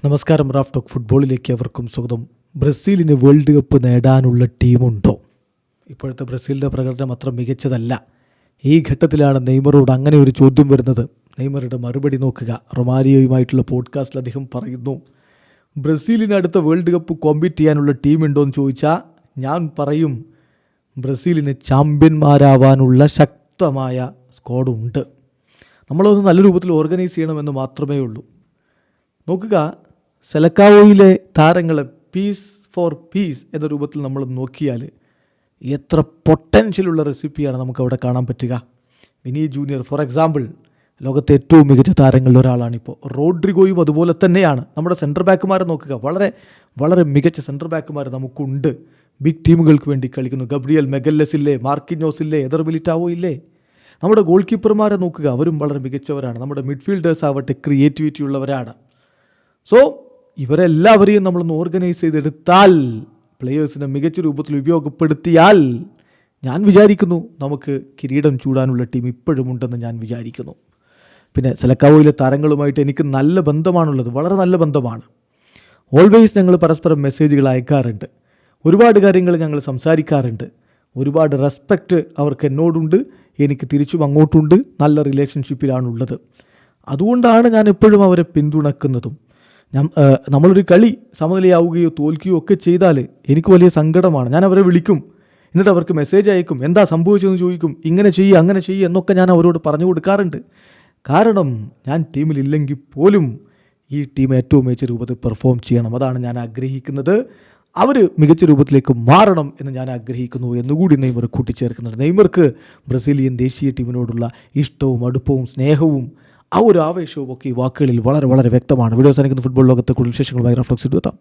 നമസ്കാരം. Raf talk ഫുട്ബോളിലേക്ക് അവർക്കും സ്വാഗതം. ബ്രസീലിന് വേൾഡ് കപ്പ് നേടാനുള്ള ടീമുണ്ടോ? ഇപ്പോഴത്തെ ബ്രസീലിൻ്റെ പ്രകടനം അത്ര മികച്ചതല്ല. ഈ ഘട്ടത്തിലാണ് നെയ്മറോട് അങ്ങനെ ഒരു ചോദ്യം വരുന്നത്. നെയ്മറുടെ മറുപടി നോക്കുക. റൊമാരിയോയുമായിട്ടുള്ള പോഡ്കാസ്റ്റിൽ അദ്ദേഹം പറയുന്നു, ബ്രസീലിന് അടുത്ത വേൾഡ് കപ്പ് കോമ്പീറ്റ് ചെയ്യാനുള്ള ടീമുണ്ടോ എന്ന് ചോദിച്ചാൽ ഞാൻ പറയും ബ്രസീലിന് ചാമ്പ്യന്മാരാവാനുള്ള ശക്തമായ സ്ക്വാഡുണ്ട്. നമ്മളൊന്ന് നല്ല രൂപത്തിൽ ഓർഗനൈസ് ചെയ്യണമെന്ന് മാത്രമേ ഉള്ളൂ. നോക്കുക, സെലക്കാവോയിലെ താരങ്ങളെ പീസ് ഫോർ പീസ് എന്ന രൂപത്തിൽ നമ്മൾ നോക്കിയാൽ എത്ര പൊട്ടൻഷ്യലുള്ള റെസിപ്പിയാണ് നമുക്കവിടെ കാണാൻ പറ്റുക. വിനി ജൂനിയർ ഫോർ എക്സാമ്പിൾ ലോകത്തെ ഏറ്റവും മികച്ച താരങ്ങളിൽ ഒരാളാണിപ്പോൾ. റോഡ്രിഗോയും അതുപോലെ തന്നെയാണ്. നമ്മുടെ സെൻറ്റർ ബാക്കുമാരെ നോക്കുക, വളരെ വളരെ മികച്ച സെൻറ്റർ ബാക്കുമാർ നമുക്കുണ്ട്. ബിഗ് ടീമുകൾക്ക് വേണ്ടി കളിക്കുന്നു. ഗബ്രിയൽ മെഗല്ലസ് ഇല്ലേ, മാർക്കിഞ്ഞോസ് ഇല്ലേ, എദർ മിലിറ്റാവോ ഇല്ലേ. നമ്മുടെ ഗോൾ കീപ്പർമാരെ നോക്കുക, അവരും വളരെ മികച്ചവരാണ്. നമ്മുടെ മിഡ്ഫീൽഡേഴ്സ് ആവട്ടെ ക്രിയേറ്റിവിറ്റി ഉള്ളവരാണ്. സോ ഇവരെല്ലാവരെയും നമ്മളൊന്ന് ഓർഗനൈസ് ചെയ്തെടുത്താൽ, പ്ലെയേഴ്സിനെ മികച്ച രൂപത്തിൽ ഉപയോഗപ്പെടുത്തിയാൽ ഞാൻ വിചാരിക്കുന്നു നമുക്ക് കിരീടം ചൂടാനുള്ള ടീം ഇപ്പോഴും ഉണ്ടെന്ന് ഞാൻ വിചാരിക്കുന്നു. പിന്നെ സെലക്കാവോയിലെ താരങ്ങളുമായിട്ട് എനിക്ക് നല്ല ബന്ധമാണുള്ളത്, വളരെ നല്ല ബന്ധമാണ്. ഓൾവേസ് ഞങ്ങൾ പരസ്പരം മെസ്സേജുകൾ അയക്കാറുണ്ട്, ഒരുപാട് കാര്യങ്ങൾ ഞങ്ങൾ സംസാരിക്കാറുണ്ട്. ഒരുപാട് റെസ്പെക്റ്റ് അവർക്ക് എന്നോടുണ്ട്, എനിക്ക് തിരിച്ചും അങ്ങോട്ടുണ്ട്. നല്ല റിലേഷൻഷിപ്പിലാണുള്ളത്. അതുകൊണ്ടാണ് ഞാൻ എപ്പോഴും അവരെ പിന്തുണക്കുന്നതും. നമ്മളൊരു കളി സമനിലയാവുകയോ തോൽക്കുകയോ ഒക്കെ ചെയ്താൽ എനിക്ക് വലിയ സങ്കടമാണ്. ഞാൻ അവരെ വിളിക്കും, എന്നിട്ട് അവർക്ക് മെസ്സേജ് അയക്കും, എന്താ സംഭവിച്ചതെന്ന് ചോദിക്കും, ഇങ്ങനെ ചെയ്യുക അങ്ങനെ ചെയ്യുക എന്നൊക്കെ ഞാൻ അവരോട് പറഞ്ഞു കൊടുക്കാറുണ്ട്. കാരണം ഞാൻ ടീമിലില്ലെങ്കിൽ പോലും ഈ ടീം ഏറ്റവും മികച്ച രൂപത്തിൽ പെർഫോം ചെയ്യണം. അതാണ് ഞാൻ ആഗ്രഹിക്കുന്നത്. അവർ മികച്ച രൂപത്തിലേക്ക് മാറണം എന്ന് ഞാൻ ആഗ്രഹിക്കുന്നു എന്നുകൂടി നെയ്മർ കൂട്ടിച്ചേർക്കുന്നുണ്ട്. നെയ്മർക്ക് ബ്രസീലിയൻ ദേശീയ ടീമിനോടുള്ള ഇഷ്ടവും അടുപ്പവും സ്നേഹവും ആ ഒരു ആവേശവും ഒക്കെ ഈ വാക്കുകളിൽ വളരെ വളരെ വ്യക്തമാണ്. വീഡിയോ സാധിക്കുന്ന ഫുട്ബോൾ ലോകത്തെ കൂടുതൽ വിശേഷങ്ങളുമായി റാഫ് ടോക്സിൽ എത്താം.